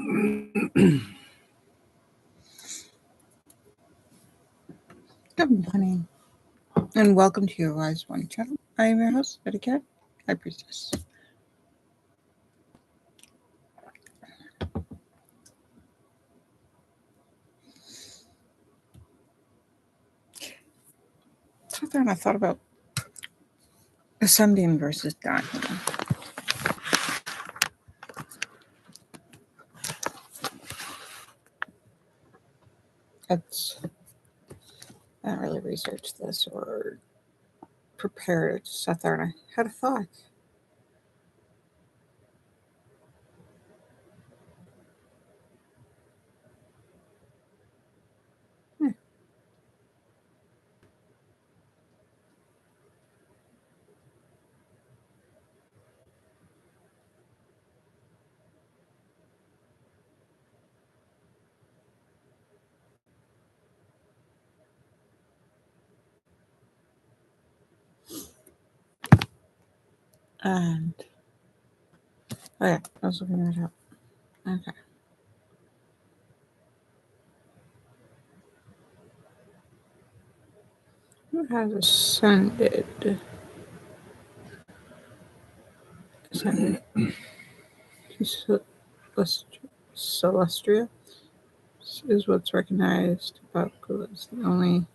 Good morning, and welcome to your Wise One channel. I am your host, Betty Cat, High Priestess. So then I thought about ascending versus dying. It's, I didn't really research this or prepare it. Just sat there and I had a thought. Hmm. And, oh yeah, I was looking that up. Okay. Who has ascended? Ascended to Celestria is what's recognized about Gula as the only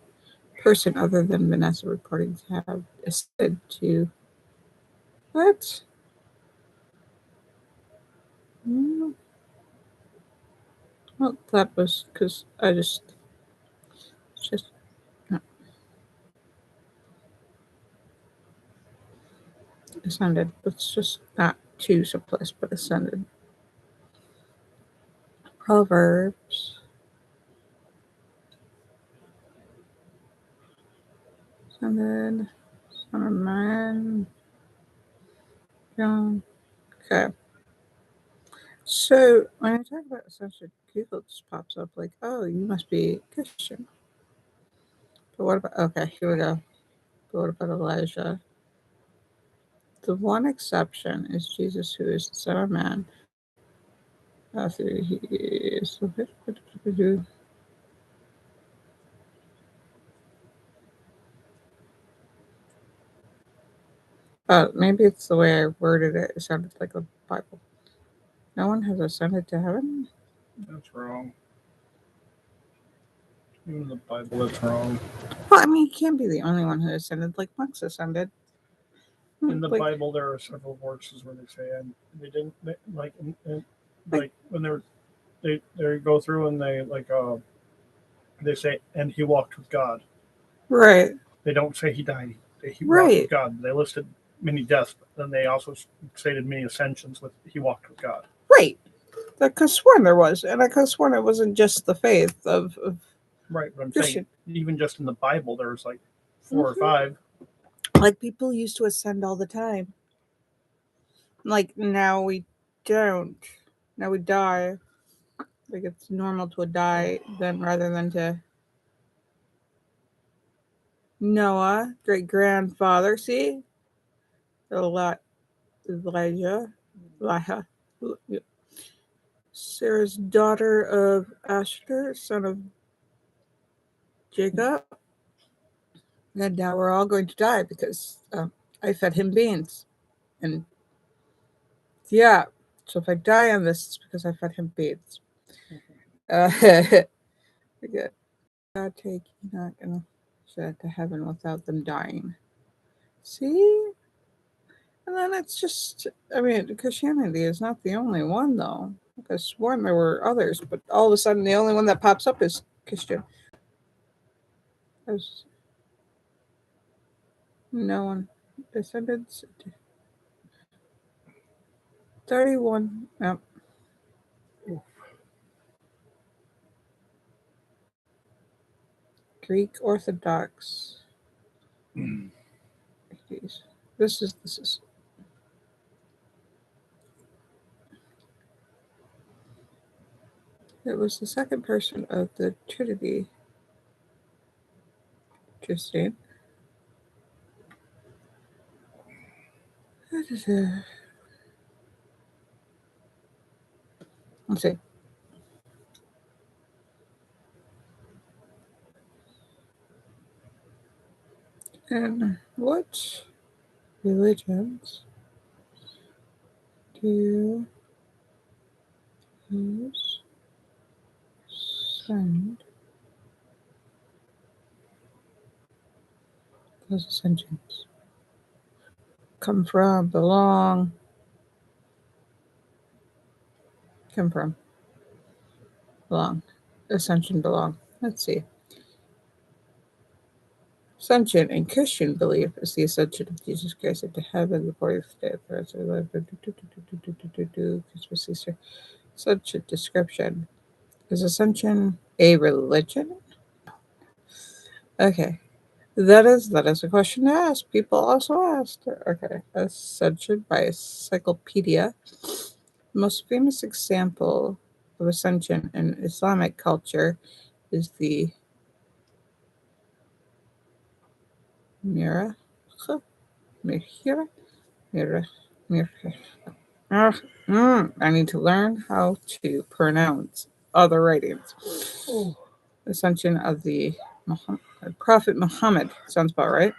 person other than Vanessa reporting to have ascended to what? Well, that was because I just no, ascended. It's just not to suppress, but ascended. Proverbs. Ascended. Son of man. Young. Okay. So when I talk about ascension, Google just pops up like, oh, you must be Christian. But what about, okay, here we go. But what about Elijah? The one exception is Jesus, who is the Son of Man. After he is. Maybe it's the way I worded it. It sounded like a Bible. No one has ascended to heaven? That's wrong. Even the Bible, that's wrong. Well, I mean, he can't be the only one who ascended. Like monks ascended. In the Bible, there are several verses where they say, and they didn't like when they go through and they say, and he walked with God. Right. They don't say he died. He walked with God. They listed many deaths, but then they also stated many ascensions with he walked with God. Right. I could have sworn there was, and I could have sworn it wasn't just the faith of right. But I'm Christian. saying even just in the Bible, there's like 4 or 5. Like people used to ascend all the time. Like now we don't. Now we die. Like it's normal to die then rather than to Noah, great grandfather. See, Elijah, Sarah's daughter of Asher, son of Jacob. And now we're all going to die because I fed him beans. And yeah, so if I die on this, it's because I fed him beans. Good. God take Enoch and Elijah to heaven without them dying. See? And then it's just, I mean, Christianity is not the only one, though. I could have sworn there were others, but all of a sudden the only one that pops up is Christian. There's no one. Descendants. 31. Yep. Greek Orthodox. This is. It was the second person of the Trinity. Interesting. Let's see. And what religions do those send those ascensions come from, belong, come from, belong, ascension, belong? Let's see. Ascension in Christian belief is the ascension of Jesus Christ into heaven, the 40th day of Christmas, Easter. Such a description. Is ascension a religion? Okay. That is a question to ask. People also asked. Okay. Ascension by Encyclopedia. The most famous example of ascension in Islamic culture is the Mirror. Mirror. Mirror. I need to learn how to pronounce other writings. Oh. Ascension of the Prophet Muhammad. Sounds about right.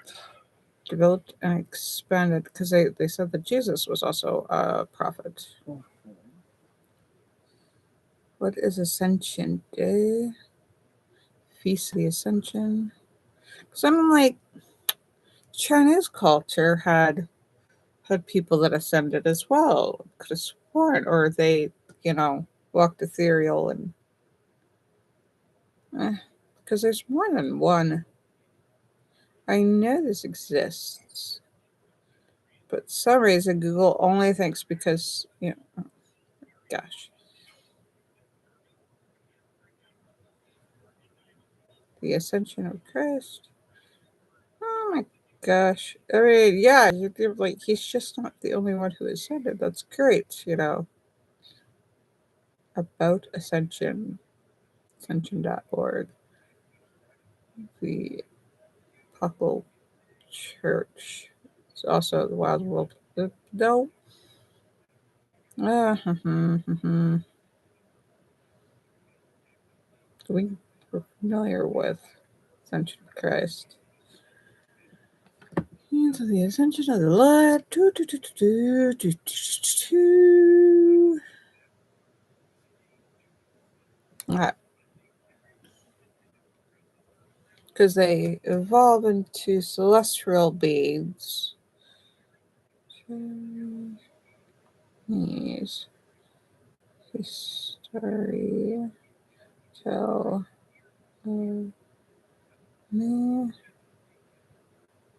Developed and expanded because they said that Jesus was also a prophet. What is Ascension Day? Feast of the Ascension. Because I'm like, Chinese culture had people that ascended as well. Could have sworn, or they, walked ethereal and. Because there's more than one. I know this exists, but some reason Google only thinks because gosh. The Ascension of Christ. Oh my gosh. I mean, yeah, you're like, he's just not the only one who ascended. That's great, About Ascension, ascension.org. The Apocalypse Church. It's also the Wild World. No. We're familiar with Ascension of Christ. Into the ascension of the Lord. Because they evolve into celestial beings. Chinese history tell me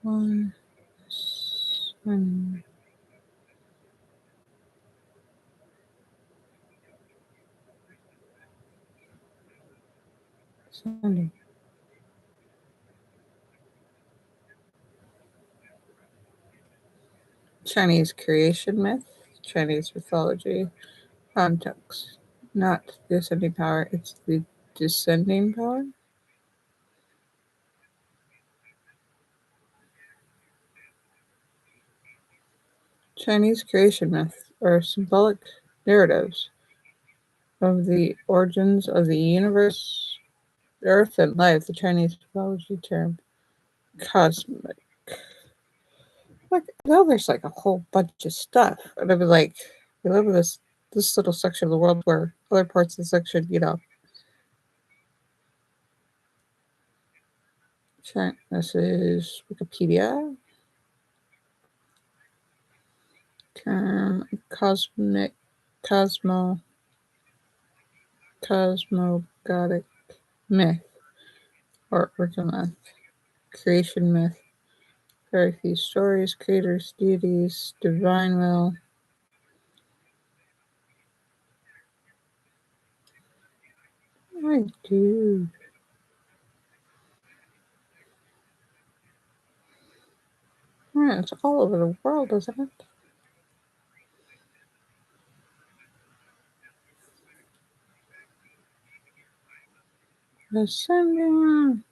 one Sunday. Chinese creation myth, Chinese mythology, context. Not the ascending power, it's the descending power. Chinese creation myth are symbolic narratives of the origins of the universe, earth, and life. The Chinese mythology term cosmic. Like, now there's like a whole bunch of stuff. And I'd be like, we live in this little section of the world where other parts of the section, this is Wikipedia. Term cosmogotic myth or original myth, creation myth, very few stories, creators, deities, divine will. My dude. Yeah, it's all over the world, isn't it? Ascending.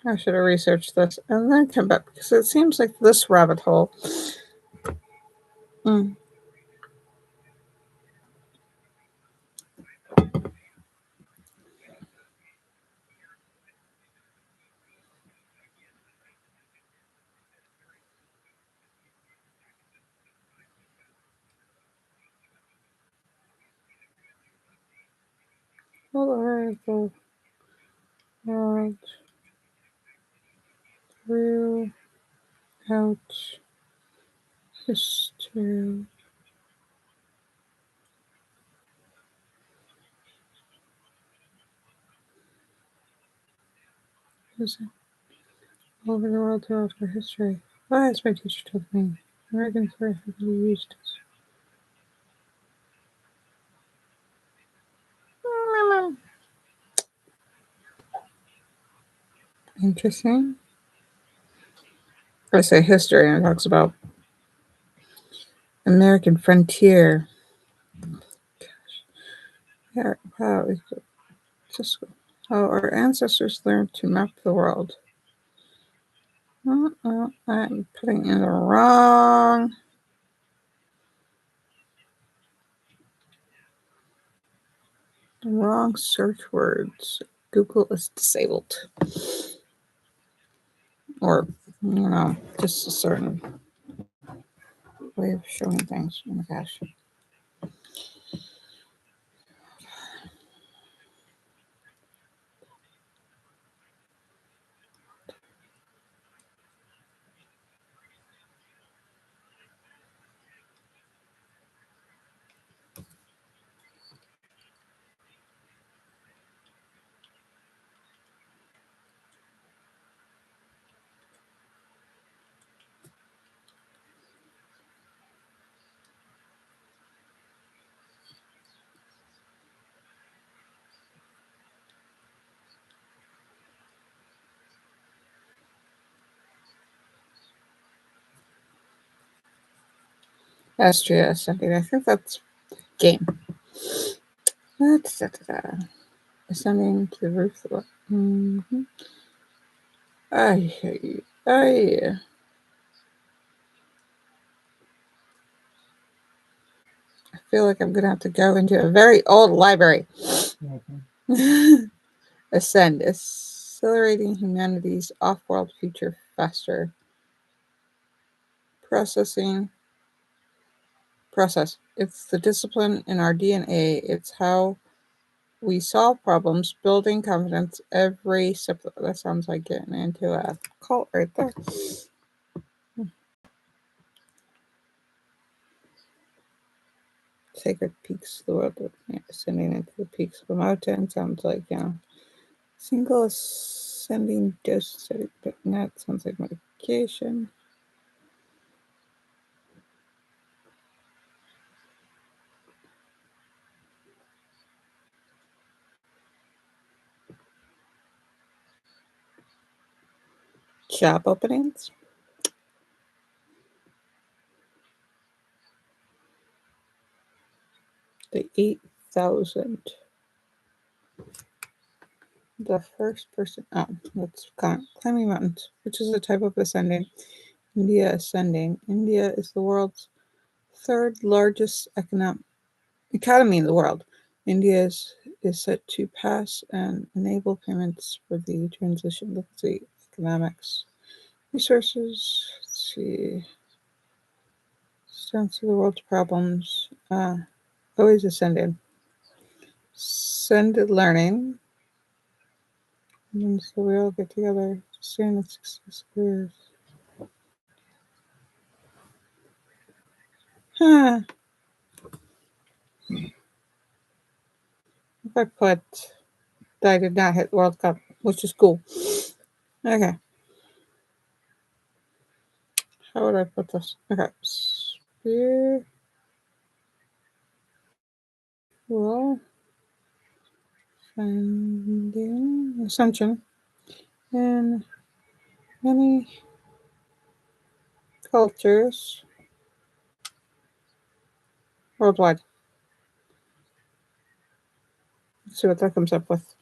I should have researched this and then come back because it seems like this rabbit hole. all over the world throughout history. All over the world throughout our history. Why, as my teacher told me, Americans very heavily used it. Interesting. I say history, and it talks about American frontier. Yeah, wow, just how our ancestors learned to map the world. I'm putting in the wrong search words. Google is disabled. Or, just a certain way of showing things. Oh my gosh. Astria Ascending. I think that's game. Ascending to the roof. Mm-hmm. I feel like I'm going to have to go into a very old library. Mm-hmm. Ascend. Accelerating humanity's off-world future faster. Process. It's the discipline in our DNA. It's how we solve problems, building confidence every step. That sounds like getting into a cult right there. Sacred peaks of the world, ascending into the peaks of the mountain. Sounds like, single ascending dose, but that sounds like medication. Job openings. The 8,000. The first person. Oh, that's climbing mountains, which is a type of ascending. India ascending. India is the world's third largest economy in the world. India is set to pass and enable payments for the transition. Let's see, economics, resources. Let's see, strengths of the world's problems. Always ascending. Send learning. And so we all get together. Sustained and success careers. Huh. If I put that I did not hit World Cup, which is cool. Okay. How would I put this? Okay. Spiritual ascension in many cultures worldwide. Let's see what that comes up with.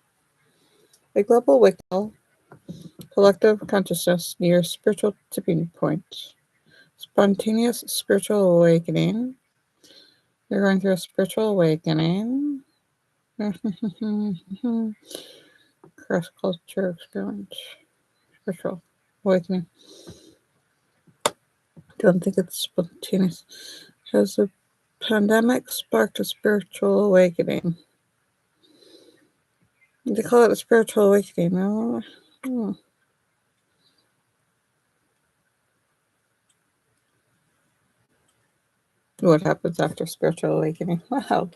A global awakening, collective consciousness near spiritual tipping point. Spontaneous spiritual awakening. You're going through a spiritual awakening. Cross culture experiment. Spiritual awakening. Don't think it's spontaneous. Has the pandemic sparked a spiritual awakening? They call it a spiritual awakening. No? What happens after spiritual awakening? Wow.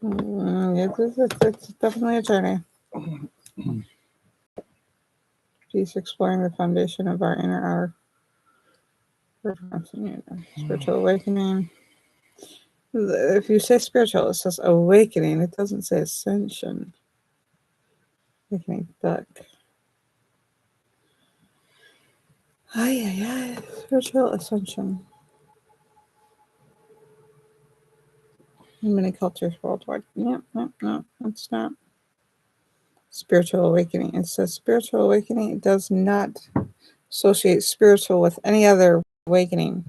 It's definitely a journey. He's exploring the foundation of our inner hour. Spiritual awakening. If you say spiritual, it says awakening. It doesn't say ascension. Awakening duck. Ay. Spiritual ascension. In many cultures worldwide. No, it's not. Spiritual awakening. It says spiritual awakening. It does not associate spiritual with any other awakening.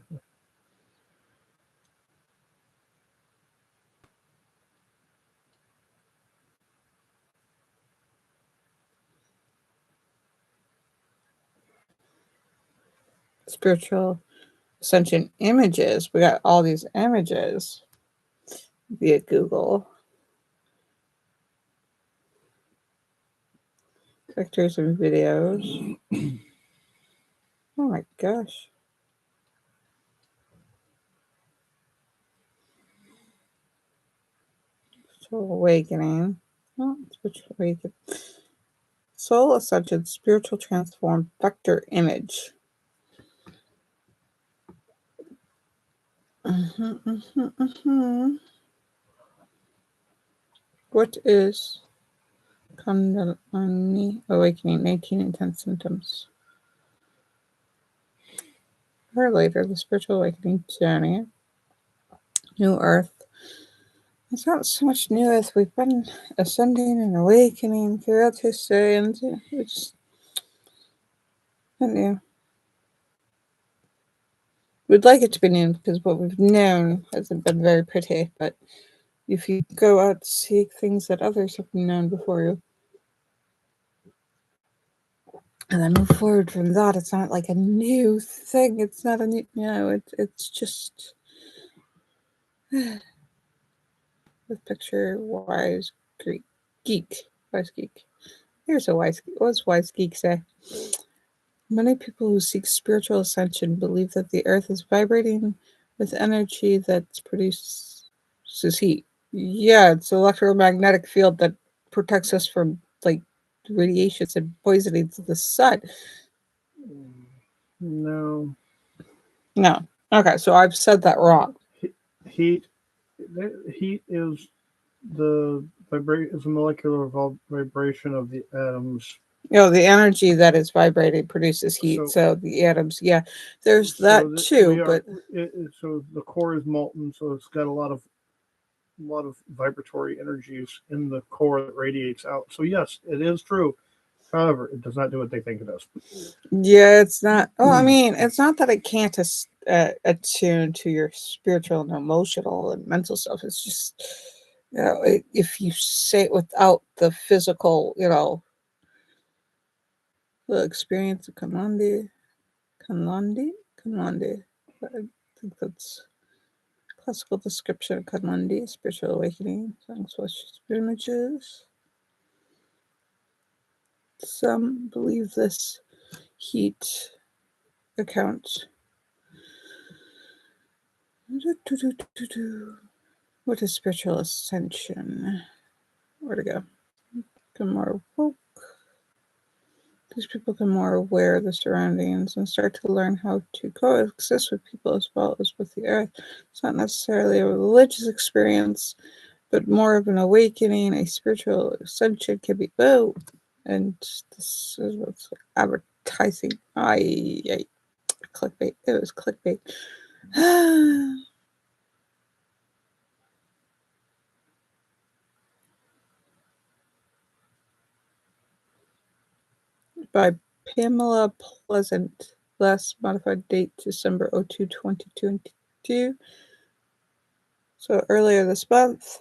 Spiritual ascension images. We got all these images via Google. Pictures and videos. Oh my gosh. Spiritual awakening. Oh, spiritual awakening. Soul ascension, spiritual transformed vector image. What is Kundalini awakening? 18 intense symptoms. Or later, the spiritual awakening journey. New Earth. It's not so much new earth. We've been ascending and awakening throughout history, and it's not new. We'd like it to be new because what we've known hasn't been very pretty, but if you go out to seek things that others have known before you, and then move forward from that, it's not like a new thing. It's not a new, it's just the picture wise geek. Wise geek. Here's a wise geek. What's wise geek say? Many people who seek spiritual ascension believe that the earth is vibrating with energy that produces heat. Yeah, it's an electromagnetic field that protects us from like radiations and poisoning to the sun. No. Okay, so I've said that wrong. Heat is the is a molecular vibration of the atoms. The energy that is vibrating produces heat. So the atoms, there's that too. So the core is molten, so it's got a lot of vibratory energies in the core that radiates out. So yes, it is true. However, it does not do what they think it does. Yeah, it's not. Oh, I mean, it's not that it can't attune to your spiritual and emotional and mental stuff. It's just, if you say it without the physical, the experience of Kanlandi. I think that's classical description of Kanlandi, spiritual awakening, images. Some believe this heat account. What is spiritual ascension? Where to go? Become more woke. These people become more aware of the surroundings and start to learn how to coexist with people as well as with the earth. It's not necessarily a religious experience, but more of an awakening. A spiritual ascension can be both. And this is what's advertising. Clickbait. It was clickbait. By Pamela Pleasant. Last modified date December 02, 2022. So earlier this month,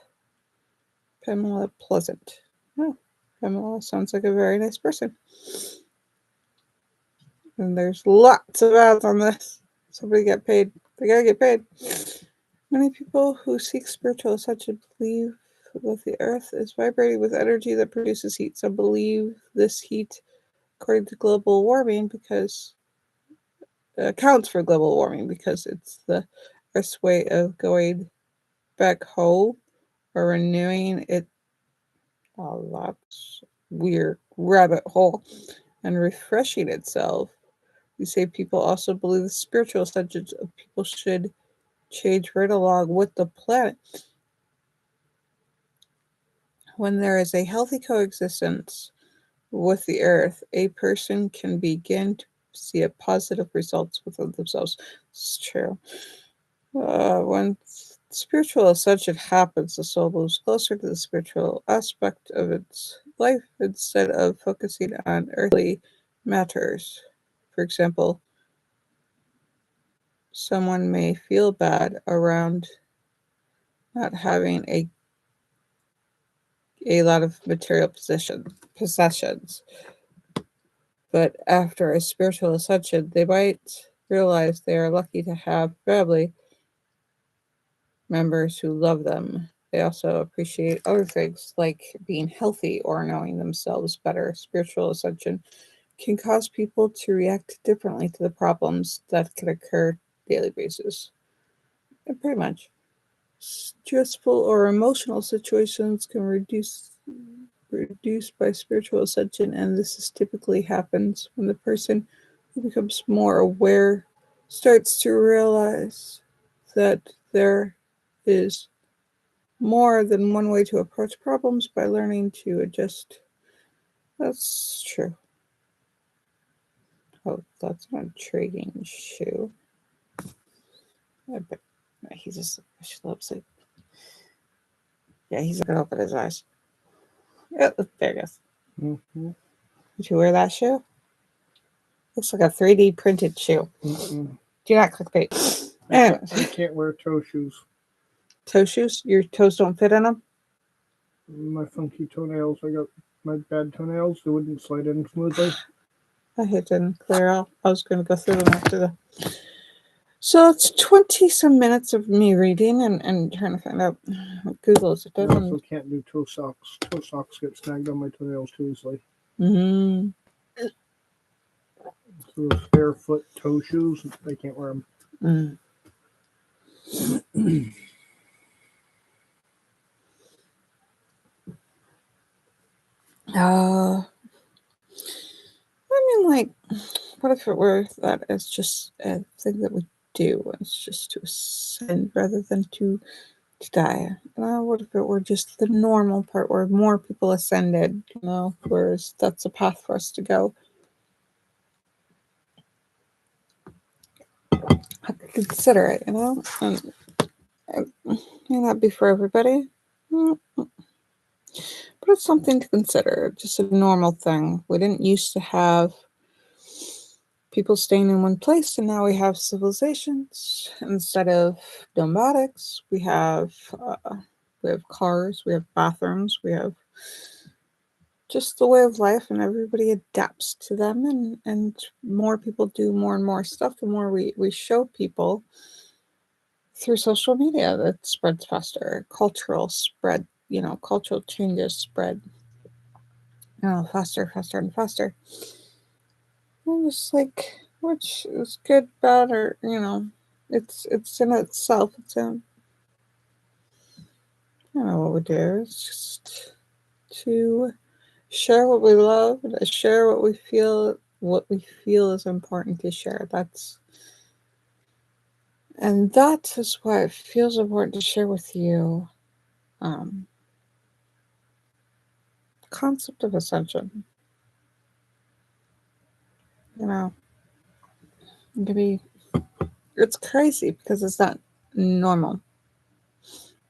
Pamela Pleasant. Oh, Pamela sounds like a very nice person. And there's lots of ads on this. Somebody get paid. They gotta get paid. Many people who seek spiritual ascension believe that the Earth is vibrating with energy that produces heat. Some believe this heat, according to global warming, because accounts for global warming because it's the Earth's way of going back home or renewing it. Oh, that's weird rabbit hole and refreshing itself. You say people also believe the spiritual ascensions of people should change right along with the planet. When there is a healthy coexistence with the earth, a person can begin to see a positive results within themselves. It's true. When spiritual ascension happens, the soul moves closer to the spiritual aspect of its life instead of focusing on earthly matters. For example, someone may feel bad around not having a lot of material possessions. But after a spiritual ascension, they might realize they are lucky to have family members who love them. They also appreciate other things like being healthy or knowing themselves better. Spiritual ascension can cause people to react differently to the problems that can occur daily basis. And pretty much. Stressful or emotional situations can reduced by spiritual ascension, and this is typically happens when the person who becomes more aware starts to realize that there is more than one way to approach problems by learning to adjust. That's true. Oh, that's an intriguing shoe. I bet he just loves it. Yeah, he's gonna open his eyes. Yeah, there it goes. Mm-hmm. Did you wear that shoe? Looks like a 3D printed shoe. Mm-mm. Do not clickbait. I can't wear toe shoes. Toe shoes? Your toes don't fit in them? My funky toenails. I got my bad toenails. They wouldn't slide in smoothly. I didn't clear out. I was going to go through them after the. So it's 20 some minutes of me reading and trying to find out what Google is. I also can't do toe socks. Toe socks get snagged on my toenails too easily. Mm-hmm. So those barefoot toe shoes, I can't wear them. I mean, like, what if it were that it's just a thing that we do? It's just to ascend rather than to die. What if it were just the normal part where more people ascended, whereas that's a path for us to go? I could consider it, and it may not be for everybody, but it's something to consider. Just a normal thing. We didn't used to have people staying in one place, and now we have civilizations. Instead of nomadics, we have cars, we have bathrooms, we have just the way of life, and everybody adapts to them, and more people do more and more stuff. The more we show people through social media, that spreads faster. Cultural changes spread faster and faster. And it's like, which is good, bad, or it's in itself. I don't know what we do. It's just to share what we love and to share what we feel is important to share. That is why it feels important to share with you. Concept of ascension. It's crazy because it's not normal.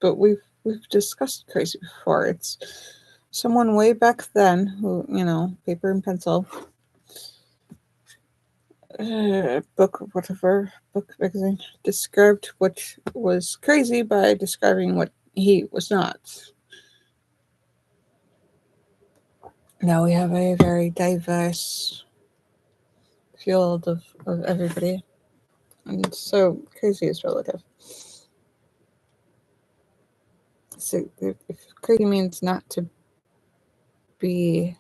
But we've discussed crazy before. It's someone way back then who, paper and pencil, book magazine, described what was crazy by describing what he was not. Now we have a very diverse field of everybody. And so crazy is relative. So if crazy means not to be,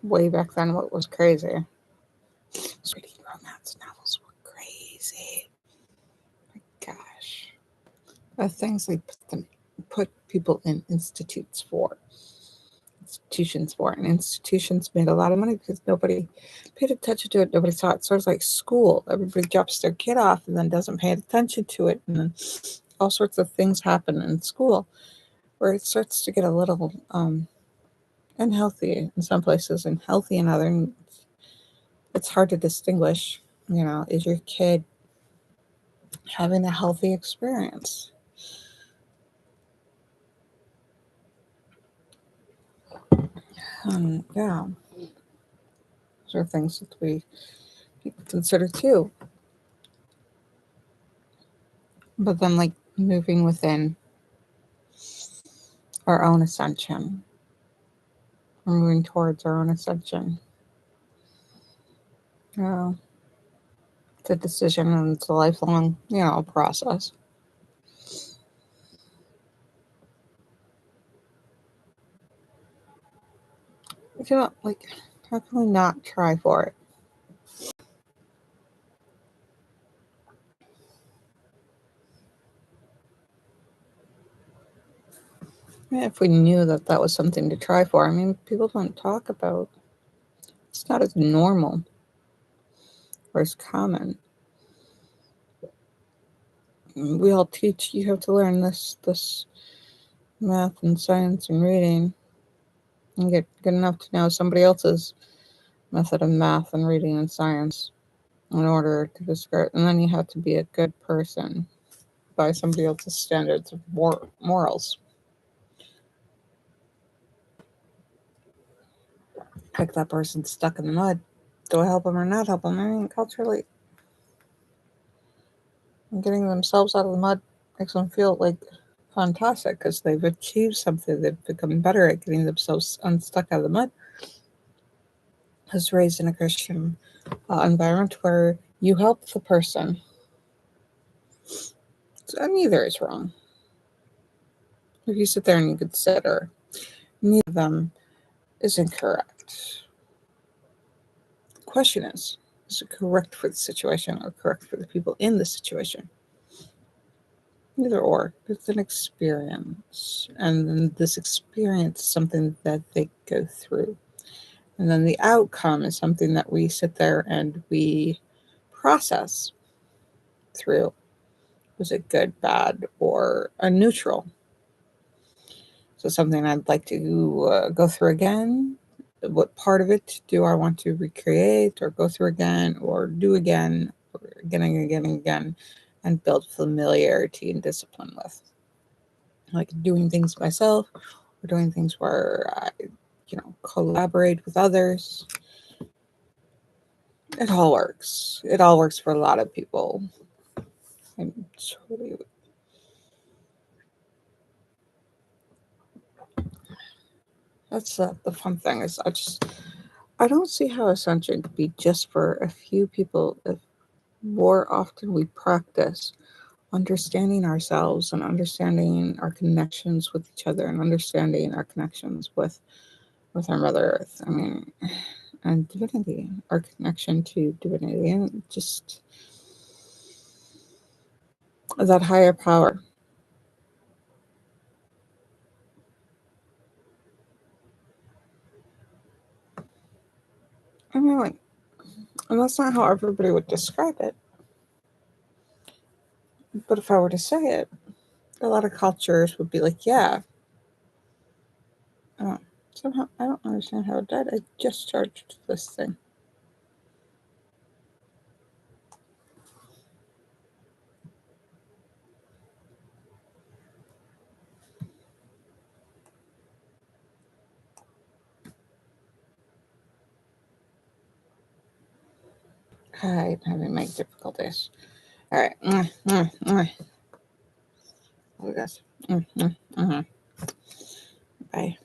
way back then what was crazy. Reading romance novels were crazy. My gosh. Things they put people in institutions for. And institutions made a lot of money because nobody paid attention to it. Nobody saw it. Sort of like school. Everybody drops their kid off and then doesn't pay attention to it. And then all sorts of things happen in school where it starts to get a little unhealthy in some places and healthy in others. It's hard to distinguish, is your kid having a healthy experience? Yeah. Those are things that we consider too. But then, like, moving within our own ascension, or moving towards our own ascension. It's a decision and it's a lifelong, process. Like, how can we not try for it? If we knew that that was something to try for, people don't talk about. It's not as normal or as common. We all teach you have to learn this math and science and reading and get good enough to know somebody else's method of math and reading and science in order to describe. And then you have to be a good person by somebody else's standards of morals. Like that person's stuck in the mud. Do I help them or not help them? Culturally, getting themselves out of the mud makes them feel like fantastic because they've achieved something. They've become better at getting themselves unstuck out of the mud. I was raised in a Christian environment where you help the person. So neither is wrong. If you sit there and you consider, neither of them is incorrect. The question is it correct for the situation or correct for the people in the situation? Either or. It's an experience. And then this experience is something that they go through. And then the outcome is something that we sit there and we process through. Was it good, bad, or a neutral? So something I'd like to go through again. What part of it do I want to recreate or go through again or do again or again and again and again and build familiarity and discipline with? Like doing things myself or doing things where I, collaborate with others. It all works. It all works for a lot of people. I'm totally. That's the fun thing is I don't see how ascension could be just for a few people if more often we practice understanding ourselves and understanding our connections with each other and understanding our connections with our Mother Earth. And divinity, our connection to divinity, and just that higher power. Like, and that's not how everybody would describe it. But if I were to say it, a lot of cultures would be like, yeah. Somehow, I don't understand how it died. I just charged this thing. I'm having my difficulties. All right. Oh, gosh. Bye.